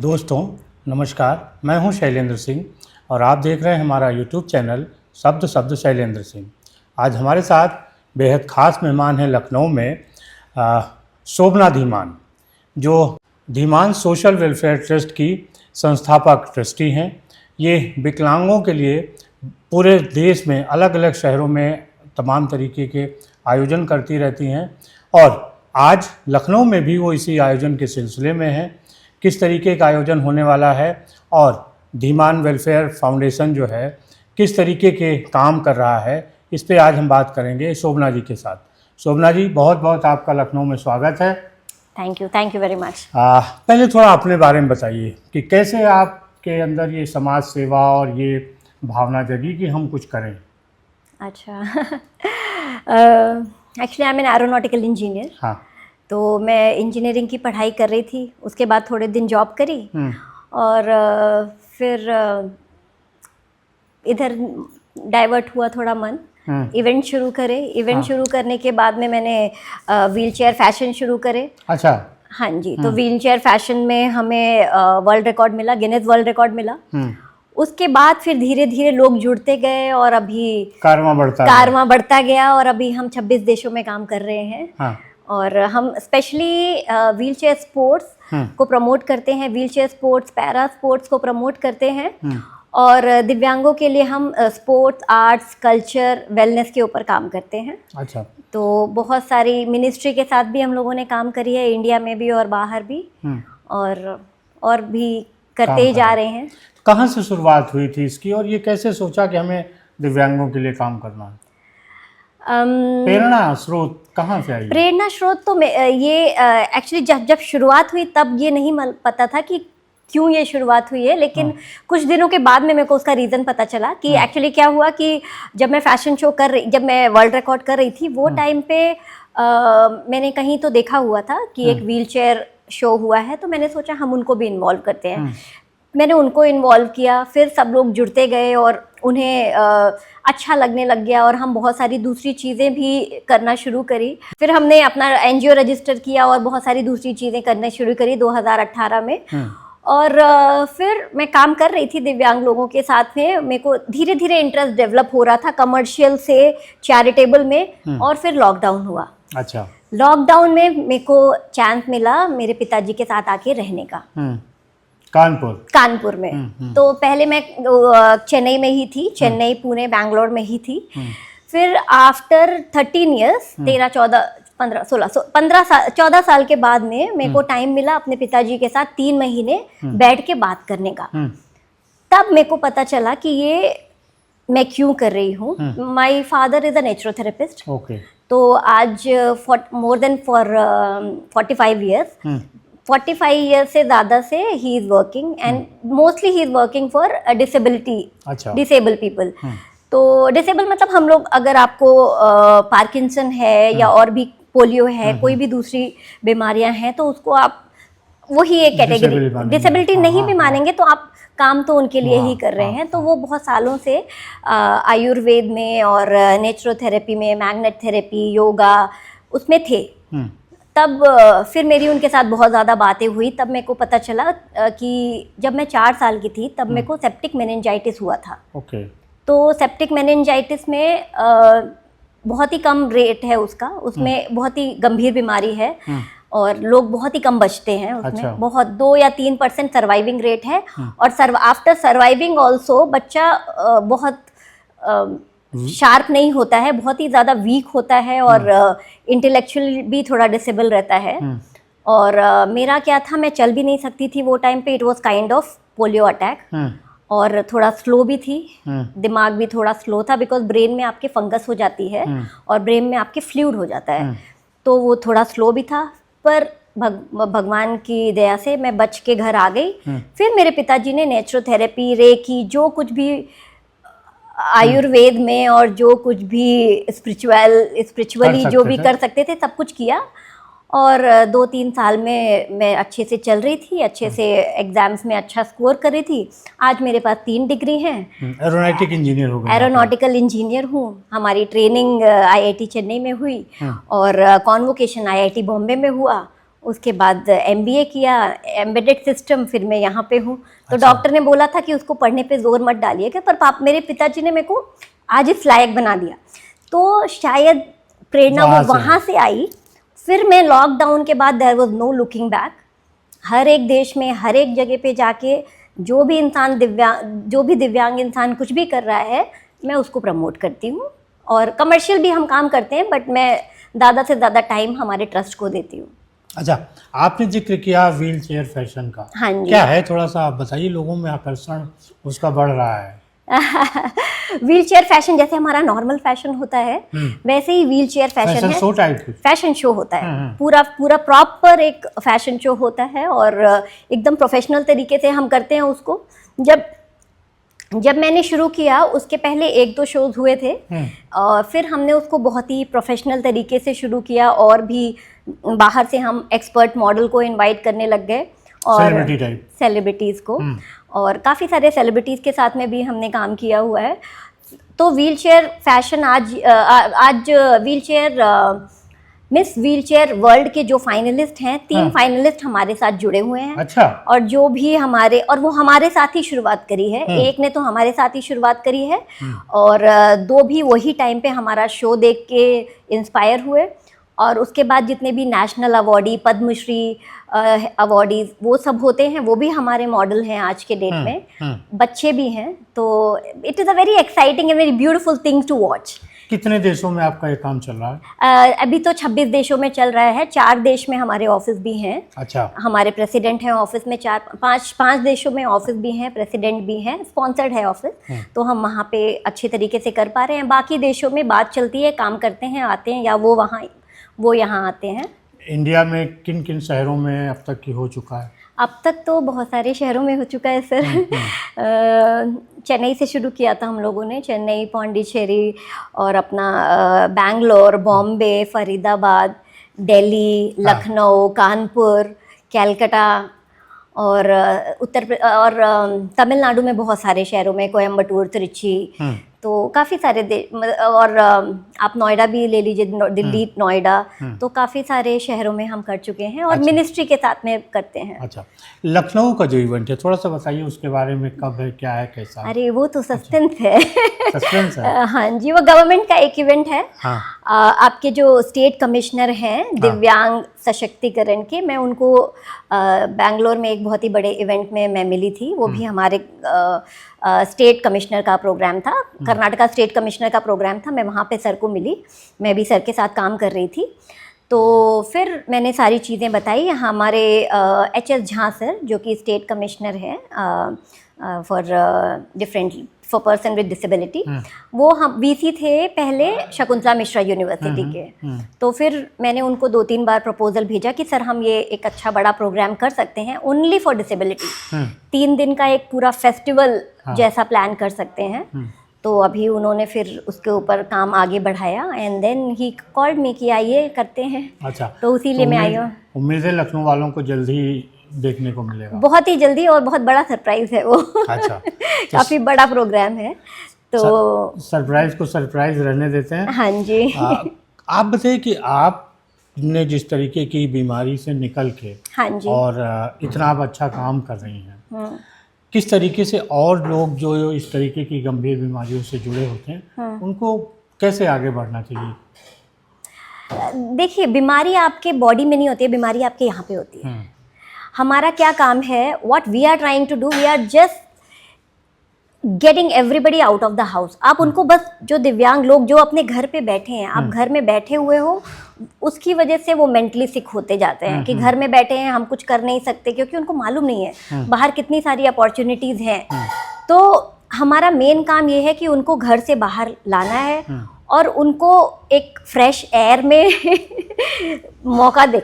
दोस्तों नमस्कार, मैं हूं शैलेंद्र सिंह और आप देख रहे हैं हमारा यूट्यूब चैनल शब्द शब्द शैलेंद्र सिंह। आज हमारे साथ बेहद ख़ास मेहमान हैं लखनऊ में शोभना धीमान, जो धीमान सोशल वेलफेयर ट्रस्ट की संस्थापक ट्रस्टी हैं। ये विकलांगों के लिए पूरे देश में अलग अलग शहरों में तमाम तरीके के आयोजन करती रहती हैं और आज लखनऊ में भी वो इसी आयोजन के सिलसिले में हैं। किस तरीके का आयोजन होने वाला है और धीमान वेलफेयर फाउंडेशन जो है किस तरीके के काम कर रहा है, इस पे आज हम बात करेंगे शोभना जी के साथ। शोभना जी, बहुत बहुत आपका लखनऊ में स्वागत है। Thank you very much. पहले थोड़ा अपने बारे में बताइए कि कैसे आपके अंदर ये समाज सेवा और ये भावना जगी कि हम कुछ करें। अच्छा actually I am an aeronautical engineer. हाँ। तो मैं इंजीनियरिंग की पढ़ाई कर रही थी, उसके बाद थोड़े दिन जॉब करी और फिर इधर डाइवर्ट हुआ थोड़ा मन। इवेंट शुरू करे। इवेंट शुरू करने के बाद में मैंने व्हीलचेयर फैशन शुरू करे। अच्छा। हाँ जी। तो व्हीलचेयर फैशन में हमें वर्ल्ड रिकॉर्ड मिला, गिनेस वर्ल्ड रिकॉर्ड मिला। उसके बाद फिर धीरे धीरे लोग जुड़ते गए और अभी कारवां बढ़ता गया और अभी हम 26 देशों में काम कर रहे हैं। हाँ। और हम स्पेशली व्हीलचेयर स्पोर्ट्स को प्रमोट करते हैं, व्हीलचेयर स्पोर्ट्स, पैरा स्पोर्ट्स को प्रमोट करते हैं और दिव्यांगों के लिए हम स्पोर्ट्स, आर्ट्स, कल्चर, वेलनेस के ऊपर काम करते हैं। अच्छा। तो बहुत सारी मिनिस्ट्री के साथ भी हम लोगों ने काम करी है, इंडिया में भी और बाहर भी, और भी करते ही जा रहे हैं। कहाँ से शुरुआत हुई थी इसकी और ये कैसे सोचा कि हमें दिव्यांगों के लिए काम करना है? प्रेरणा स्रोत कहाँ से आई? प्रेरणा स्रोत तो ये एक्चुअली जब शुरुआत हुई तब ये नहीं पता था कि क्यों ये शुरुआत हुई है, लेकिन कुछ दिनों के बाद में मेरे को उसका रीज़न पता चला कि एक्चुअली क्या हुआ कि जब मैं फैशन शो जब मैं वर्ल्ड रिकॉर्ड कर रही थी वो टाइम पे मैंने कहीं तो देखा हुआ था कि एक व्हीलचेयर शो हुआ है, तो मैंने सोचा हम उनको भी इन्वॉल्व करते हैं। मैंने उनको इन्वॉल्व किया, फिर सब लोग जुड़ते गए और उन्हें अच्छा लगने लग गया और हम बहुत सारी दूसरी चीज़ें भी करना शुरू करी। फिर हमने अपना एनजीओ रजिस्टर किया और बहुत सारी दूसरी चीज़ें करना शुरू करी 2018 में। और फिर मैं काम कर रही थी दिव्यांग लोगों के साथ में। मेरे को धीरे धीरे इंटरेस्ट डेवलप हो रहा था कमर्शियल से चैरिटेबल में। और फिर लॉकडाउन हुआ। अच्छा। लॉकडाउन में मेरे को चांस मिला मेरे पिताजी के साथ आके रहने का, कानपुर में। तो पहले मैं चेन्नई में ही थी, चेन्नई, पुणे, बैंगलोर में ही थी। फिर आफ्टर 13 ईयर्स 14 साल के बाद में मेरे को टाइम मिला अपने पिताजी के साथ 3 महीने बैठ के बात करने का। तब मेरे को पता चला कि ये मैं क्यों कर रही हूँ। My father is a naturotherapist. तो आज मोर देन 45 ईयर्स 45 ईयर से ज़्यादा से he is working and mostly he is working for disable people. तो डिसेबल मतलब हम लोग, अगर आपको पार्किंसन है या और भी पोलियो है, कोई भी दूसरी बीमारियां हैं, तो उसको आप वही एक कैटेगरी डिसेबिलिटी नहीं भी मानेंगे, तो आप काम तो उनके लिए ही कर रहे हैं। तो वो बहुत सालों से आयुर्वेद में और नेचुरोथेरेपी में, मैग्नेट थेरेपी, योगा, उसमें थे। तब फिर मेरी उनके साथ बहुत ज़्यादा बातें हुई। तब मेरे को पता चला कि जब मैं 4 साल की थी तब मेरे को सेप्टिक मेनिंजाइटिस हुआ था। तो सेप्टिक मेनिंजाइटिस में बहुत ही कम रेट है उसका, उसमें बहुत ही गंभीर बीमारी है और लोग बहुत ही कम बचते हैं उसमें। अच्छा। बहुत 2 या 3% सर्वाइविंग रेट है। और आफ्टर सर्वाइविंग ऑल्सो बच्चा बहुत शार्प नहीं होता है, बहुत ही ज़्यादा वीक होता है और इंटेलेक्चुअल भी थोड़ा डिसेबल रहता है। और मेरा क्या था, मैं चल भी नहीं सकती थी वो टाइम पे। It was kind of polio attack और थोड़ा स्लो भी थी, दिमाग भी थोड़ा स्लो था, बिकॉज ब्रेन में आपके फंगस हो जाती है और ब्रेन में आपके फ्लूइड हो जाता है। तो वो थोड़ा स्लो भी था, पर भगवान की दया से मैं बच के घर आ गई। फिर मेरे पिताजी ने नेचुरोथेरेपी, रेकी, जो कुछ भी आयुर्वेद में और जो कुछ भी स्पिरिचुअली जो भी कर सकते थे सब कुछ किया। और 2-3 साल में मैं अच्छे से चल रही थी, अच्छे से एग्जाम्स में अच्छा स्कोर कर रही थी। आज मेरे पास 3 डिग्री हैं। एरोनॉटिकल इंजीनियर हो गए? एरोनॉटिकल इंजीनियर हूँ। हमारी ट्रेनिंग आईआईटी चेन्नई में हुई और कॉन्वोकेशन आईआईटी बॉम्बे में हुआ उसके बाद MBA किया, एम्बेडेड सिस्टम, फिर मैं यहाँ पे हूँ। तो अच्छा। डॉक्टर ने बोला था कि उसको पढ़ने पे जोर मत डालिएगा, पर मेरे पिताजी ने मेरे को आज इस लायक बना दिया, तो शायद प्रेरणा वो वहाँ से आई। फिर मैं लॉकडाउन के बाद there was no looking back. हर एक देश में, हर एक जगह पे जाके जो भी दिव्यांग इंसान कुछ भी कर रहा है, मैं उसको प्रमोट करती हूँ। और कमर्शियल भी हम काम करते हैं, बट मैं ज़्यादा से ज़्यादा टाइम हमारे ट्रस्ट को देती हूँ। अच्छा, आपने जिक्र किया व्हील चेयर फैशन का। हाँ जी। क्या है, थोड़ा सा आप बताइए, लोगों में आकर्षण उसका बढ़ रहा है। व्हील चेयर फैशन जैसे हमारा नॉर्मल फैशन होता है, वैसे ही व्हील चेयर फैशन है। शो टाइप की फैशन शो होता है, पूरा प्रॉपर एक फैशन शो होता है, और एकदम प्रोफेशनल तरीके से हम करते हैं उसको। जब मैंने शुरू किया, उसके पहले 1-2 शोज हुए थे, और फिर हमने उसको बहुत ही प्रोफेशनल तरीके से शुरू किया, और भी बाहर से हम एक्सपर्ट मॉडल को इनवाइट करने लग गए, और सेलिब्रिटीज़ को, और काफ़ी सारे सेलिब्रिटीज़ के साथ में भी हमने काम किया हुआ है। तो व्हील चेयर फैशन आज wheel chair miss wheel chair world के जो फाइनलिस्ट हैं, 3 फाइनलिस्ट हमारे साथ जुड़े हुए हैं। अच्छा। और जो भी वो हमारे साथ ही शुरुआत करी है। एक ने तो हमारे साथ ही शुरुआत करी है, और 2 भी वही टाइम पे हमारा शो देख के इंस्पायर हुए। और उसके बाद जितने भी नेशनल अवार्डी, पद्मश्री अवार्डीज वो सब होते हैं, वो भी हमारे मॉडल हैं आज के डेट में। बच्चे भी हैं, तो it is a very exciting and very beautiful thing to watch. कितने देशों में आपका ये काम चल रहा है? अभी तो 26 देशों में चल रहा है। 4 देश में हमारे ऑफिस भी हैं। अच्छा। हमारे प्रेसिडेंट हैं ऑफिस में, 5 देशों में ऑफिस भी हैं, प्रेसिडेंट भी हैं, स्पॉन्सर्ड है ऑफिस। तो हम वहाँ पे अच्छे तरीके से कर पा रहे हैं। बाकी देशों में बात चलती है, काम करते हैं, आते हैं, या वो यहाँ आते हैं। इंडिया में किन किन शहरों में अब तक की हो चुका है? अब तक तो बहुत सारे शहरों में हो चुका है सर। चेन्नई से शुरू किया था हम लोगों ने, चेन्नई, पौंडीचेरी, और अपना बैंगलोर, बॉम्बे, फरीदाबाद, दिल्ली, लखनऊ, कानपुर, कैलकाटा, और तमिलनाडु में बहुत सारे शहरों में, कोयम्बटूर, त्रिची, तो काफ़ी सारे और आप नोएडा भी ले लीजिए, दिल्ली, नोएडा, तो काफ़ी सारे शहरों में हम कर चुके हैं, और मिनिस्ट्री के साथ में करते हैं। अच्छा, लखनऊ का जो इवेंट है, थोड़ा सा बताइए उसके बारे में, कब है, क्या है, कैसा है? अरे वो तो सस्पेंस है। सस्पेंस है। हाँ जी, वो गवर्नमेंट का एक इवेंट है। हाँ। आपके जो स्टेट कमिश्नर हैं दिव्यांग सशक्तिकरण के, मैं उनको बैंगलोर में एक बहुत ही बड़े इवेंट में मैं मिली थी। वो भी हमारे स्टेट कमिश्नर का प्रोग्राम था, कर्नाटका स्टेट कमिश्नर का प्रोग्राम था। मैं वहाँ पे सर को मिली, मैं भी सर के साथ काम कर रही थी। तो फिर मैंने सारी चीज़ें बताई। हमारे HS झा सर, जो कि स्टेट कमिश्नर हैं फॉर पर्सन विद डिसेबिलिटी, वो हम VC थे पहले शकुंतला मिश्रा यूनिवर्सिटी के। तो फिर मैंने उनको 2-3 बार प्रपोजल भेजा कि सर हम ये एक अच्छा बड़ा प्रोग्राम कर सकते हैं ओनली फॉर डिसेबिलिटी। 3 दिन का एक पूरा फेस्टिवल जैसा प्लान कर सकते हैं। तो अभी उन्होंने फिर उसके ऊपर काम आगे बढ़ाया, and then he called me कि आइए करते हैं। अच्छा, तो इसीलिए मैं आई हूँ। उम्मीद है लखनऊ वालों को जल्दी देखने को मिलेगा। बहुत ही जल्दी, और बहुत बड़ा सरप्राइज है वो। अच्छा। काफ़ी बड़ा प्रोग्राम है, तो सरप्राइज को सरप्राइज रहने देते हैं। हाँ जी। आप बताइए कि आपने जिस तरीके की बीमारी से निकल के, हाँ जी, और इतना आप अच्छा काम कर रही हैं, किस तरीके से और लोग जो इस तरीके की गंभीर बीमारियों से जुड़े होते हैं, उनको कैसे आगे बढ़ना चाहिए? देखिए, बीमारी आपके बॉडी में नहीं होती है, बीमारी आपके यहाँ पे होती है। हमारा क्या काम है, what we are trying to do, we are just getting everybody out of the house. आप उनको बस, जो दिव्यांग लोग जो अपने घर पे बैठे हैं, आप घर में बैठे हुए हो, उसकी वजह से वो मेंटली सिक होते जाते हैं कि घर में बैठे हैं, हम कुछ कर नहीं सकते, क्योंकि उनको मालूम नहीं है बाहर कितनी सारी अपॉर्चुनिटीज़ हैं। तो हमारा मेन काम ये है कि उनको घर से बाहर लाना है, और उनको एक फ्रेश एयर में मौका दे,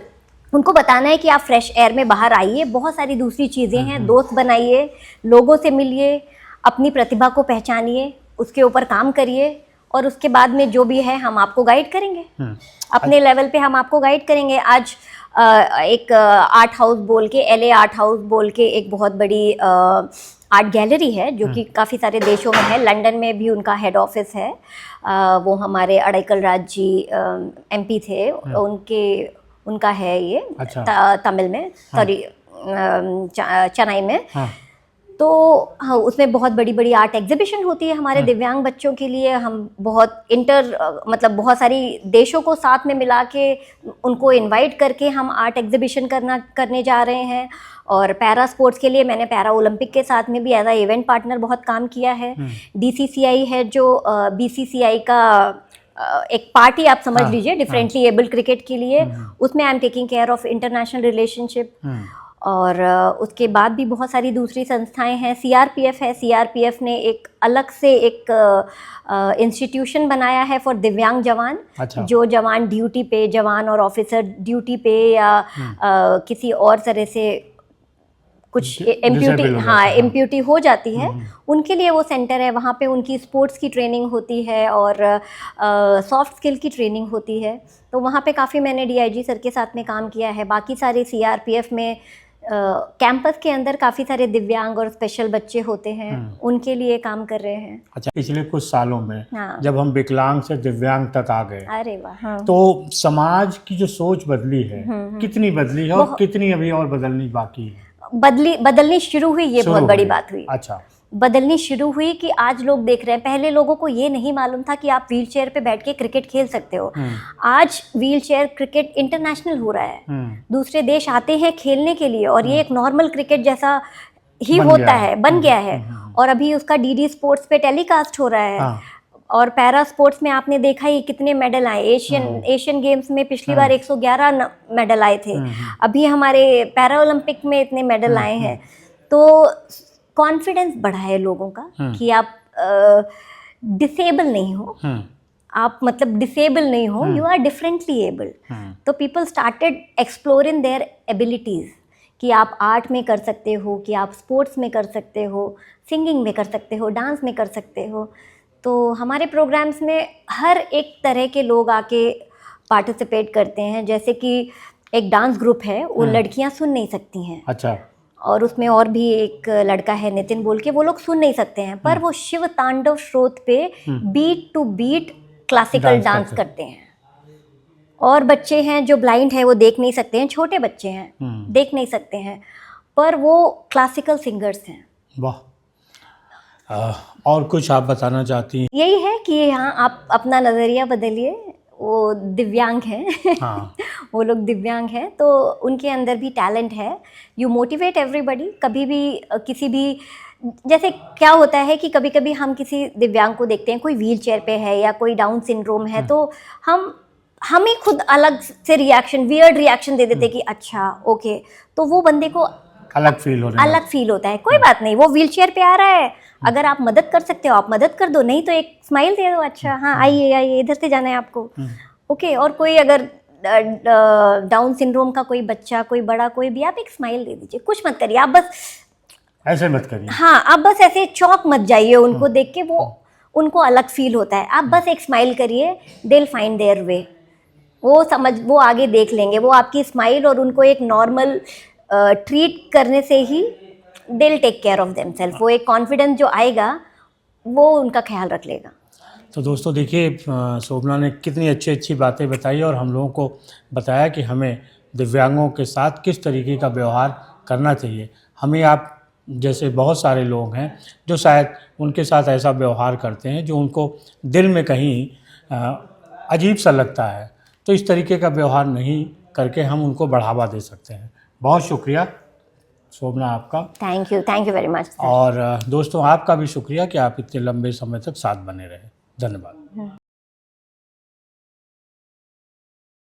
उनको बताना है कि आप फ्रेश एयर में बाहर आइए, बहुत सारी दूसरी चीज़ें हैं, दोस्त बनाइए, लोगों से मिलिए, अपनी प्रतिभा को पहचानिए, उसके ऊपर काम करिए, और उसके बाद में जो भी है हम आपको गाइड करेंगे। अपने लेवल पे हम आपको गाइड करेंगे। आज एक आर्ट हाउस बोल के, LA आर्ट हाउस बोल के एक बहुत बड़ी आर्ट गैलरी है, जो कि काफ़ी सारे देशों में है। लंदन में भी उनका हेड ऑफिस है। वो हमारे अड़ैकल राज जी MP थे, उनका है ये, अच्छा। तमिल में, सॉरी चेन्नई में। हाँ। तो हाँ, उसमें बहुत बड़ी बड़ी आर्ट एग्जीबिशन होती है हमारे दिव्यांग बच्चों के लिए। हम बहुत मतलब बहुत सारी देशों को साथ में मिला के उनको इनवाइट करके हम आर्ट एग्जीबिशन करने जा रहे हैं। और पैरा स्पोर्ट्स के लिए मैंने पैरा ओलंपिक के साथ में भी एज अ इवेंट पार्टनर बहुत काम किया है। DCCI है जो BCCI का एक पार्टी आप समझ लीजिए, डिफरेंटली एबल्ड क्रिकेट के लिए, उसमें I am taking care of international relationship. और उसके बाद भी बहुत सारी दूसरी संस्थाएं हैं। CRPF है, CRPF ने एक अलग से एक इंस्टीट्यूशन बनाया है फॉर दिव्यांग जवान। अच्छा। जो जवान ड्यूटी पे, जवान और ऑफिसर ड्यूटी पे या किसी और तरह से कुछ इम्प्यूटी हो जाती है, उनके लिए वो सेंटर है। वहाँ पे उनकी स्पोर्ट्स की ट्रेनिंग होती है और सॉफ्ट स्किल की ट्रेनिंग होती है। तो वहाँ पे काफ़ी मैंने DIG सर के साथ में काम किया है। बाकी सारे CRPF में कैंपस के अंदर काफ़ी सारे दिव्यांग और स्पेशल बच्चे होते हैं, उनके लिए काम कर रहे हैं। अच्छा, पिछले कुछ सालों में हाँ। जब हम विकलांग से दिव्यांग तक आ गए, अरे वाह, हाँ। तो समाज की जो सोच बदली है, कितनी बदली है और कितनी अभी और बदलनी बाकी है? बदलनी शुरू हुई, ये बहुत बड़ी बात हुई। अच्छा। बदलनी शुरू हुई कि आज लोग देख रहे हैं। पहले लोगों को ये नहीं मालूम था कि आप व्हील चेयर पे बैठ के क्रिकेट खेल सकते हो। आज व्हील चेयर क्रिकेट इंटरनेशनल हो रहा है, दूसरे देश आते हैं खेलने के लिए, और ये एक नॉर्मल क्रिकेट जैसा ही होता है, बन गया है। और अभी उसका DD स्पोर्ट्स पे टेलीकास्ट हो रहा है। और पैरा स्पोर्ट्स में आपने देखा ही कितने मेडल आए। एशियन गेम्स में पिछली बार 111 मेडल आए थे, अभी हमारे पैरा ओलंपिक में इतने मेडल आए हैं। तो कॉन्फिडेंस बढ़ा है लोगों का कि आप डिसेबल नहीं हो, आप मतलब डिसेबल नहीं हो, you are differently able. So people started exploring their abilities कि आप आर्ट में कर सकते हो, कि आप स्पोर्ट्स में कर सकते हो, सिंगिंग में कर सकते हो, डांस में कर सकते हो। तो हमारे प्रोग्राम्स में हर एक तरह के लोग आके पार्टिसिपेट करते हैं। जैसे कि एक डांस ग्रुप है, वो लड़कियां सुन नहीं सकती हैं। अच्छा। और उसमें और भी एक लड़का है नितिन बोल के, वो लोग सुन नहीं सकते हैं, पर वो शिव तांडव स्रोत पे beat to beat classical dance करते हैं। और बच्चे हैं जो ब्लाइंड है, वो देख नहीं सकते हैं, छोटे बच्चे हैं, देख नहीं सकते हैं, पर वो क्लासिकल सिंगर्स हैं। वाह। और कुछ आप बताना चाहती हैं? यही है कि यहाँ आप अपना नज़रिया बदलिए। वो दिव्यांग हैं। हाँ। वो लोग दिव्यांग हैं, तो उनके अंदर भी टैलेंट है। You motivate everybody. कभी भी किसी भी, जैसे क्या होता है कि कभी कभी हम किसी दिव्यांग को देखते हैं, कोई व्हील चेयर पे है या कोई डाउन सिंड्रोम है, तो हम ही खुद अलग से रिएक्शन, वियर्ड रिएक्शन दे देते कि अच्छा ओके, तो वो बंदे को अलग फील होता है। कोई बात नहीं, वो व्हील चेयर पे आ रहा है, अगर आप मदद कर सकते हो आप मदद कर दो, नहीं तो एक स्माइल दे दो, अच्छा हाँ आइए आइए, इधर से जाना है आपको, ओके। और कोई अगर डाउन सिंड्रोम का कोई बच्चा, कोई बड़ा, कोई भी, आप एक स्माइल दे दीजिए, कुछ मत करिए, आप बस ऐसे मत करिए। हाँ, आप बस ऐसे चौंक मत जाइए उनको देख के, वो उनको अलग फील होता है। आप बस एक स्माइल करिए, they will find their way. वो आगे देख लेंगे। वो आपकी स्माइल और उनको एक नॉर्मल ट्रीट करने से ही they will take care of themselves. वो एक कॉन्फिडेंस जो आएगा, वो उनका ख्याल रख लेगा। तो दोस्तों देखिए, शोभना ने कितनी अच्छी अच्छी बातें बताई और हम लोगों को बताया कि हमें दिव्यांगों के साथ किस तरीके का व्यवहार करना चाहिए। हमें आप जैसे बहुत सारे लोग हैं जो शायद उनके साथ ऐसा व्यवहार करते हैं जो उनको दिल में कहीं अजीब सा लगता है, तो इस तरीके का व्यवहार नहीं करके हम उनको बढ़ावा दे सकते हैं। बहुत शुक्रिया शोभना आपका। Thank you very much. और दोस्तों आपका भी शुक्रिया कि आप इतने लंबे समय तक साथ बने रहे। धन्यवाद।